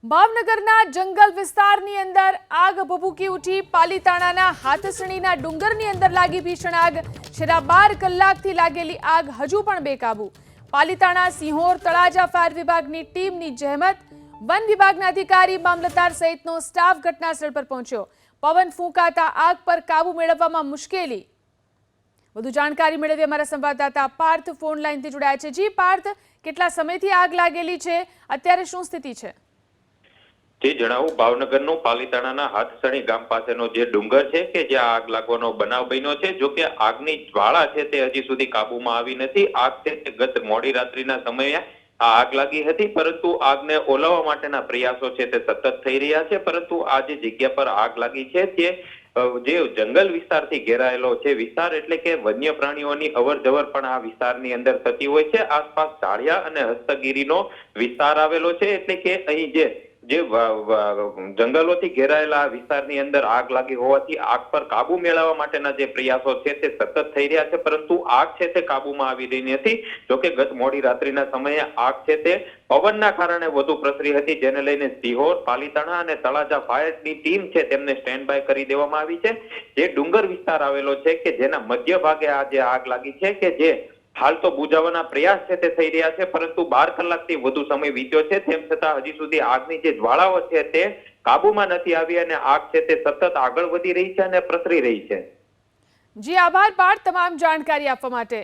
ભાવનગરના જંગલ વિસ્તારની અંદર આગ ભભૂકી ઉઠી। પાલીતાણાના હાથસણીના ડુંગરની અંદર લાગી ભીષણ આગ। છેલ્લા 12 કલાકથી લાગેલી આગ હજુ પણ બેકાબુ। પાલીતાણા, સિંહોર, તળાજા ફાયર વિભાગની ટીમની જહેમત। વન વિભાગના અધિકારી, મામલતદાર સહિતનો સ્ટાફ ઘટનાસ્થળ પર પહોંચ્યો। પવન ફૂંકાતા આગ પર કાબુ મેળવવામાં મુશ્કેલી। વધુ જાણકારી મેળવી અમારા સંવાદદાતા પાર્થ ફોન લાઈનથી જોડાયા છે। જી પાર્થ, કેટલા સમયથી આગ લાગેલી છે, અત્યારે શું સ્થિતિ છે? જે જણાવું, ભાવનગરનું પાલીતાણાના હાથસણી ગામ પાસેનો જે ડુંગર છે કે જ્યાં આગ લાગવાનો બનાવ બન્યો છે। જો કે આગની જ્વાળા છે તે હજી સુધી કાબુમાં આવી નથી। આગ છે તે ગત મોડી રાત્રિના સમયે આ આગ લાગી હતી, પરંતુ આગને ઓલવવા માટેના પ્રયાસો છે તે સતત થઈ રહ્યા છે। પરંતુ આ જે જગ્યા પર આગ લાગી છે તે જે જંગલ વિસ્તારથી ઘેરાયેલો છે વિસ્તાર, એટલે કે વન્ય પ્રાણીઓની અવર જવર પણ આ વિસ્તારની અંદર થતી હોય છે। આસપાસ ઝાડિયા અને હસ્તગીરીનો વિસ્તાર આવેલો છે, એટલે કે અહીં જે જંગલોથી ઘેરાયેલા વિસ્તારની અંદર આગ લાગી હોવાથી આગ પર કાબુ મેળવવા માટેના જે પ્રયાસો છે તે સતત થઈ રહ્યા છે, પરંતુ આગ છે તે કાબુમાં આવી રહી નથી। જોકે ગત મોડી રાત્રિના સમયે આગ છે તે પવનના કારણે વધુ પ્રસરી હતી, જેને લઈને સિહોર, પાલીતાણા અને તળાજા ફાયરની ટીમ છે તેમને સ્ટેન્ડ બાય કરી દેવામાં આવી છે। જે ડુંગર વિસ્તાર આવેલો છે કે જેના મધ્ય ભાગે આ જે આગ લાગી છે કે જે હાલ તો બુઝાવવાના પ્રયાસ છે તે થઈ રહ્યા છે, પરંતુ 12 કલાકથી વધુ સમય વીત્યો છે, તેમ છતાં હજી સુધી આગની જે જ્વાળાઓ છે તે કાબુમાં નથી આવી અને આગ છે તે સતત આગળ વધી રહી છે અને પ્રસરી રહી છે। જી આભાર પાર્થ, તમામ જાણકારી આપવા માટે।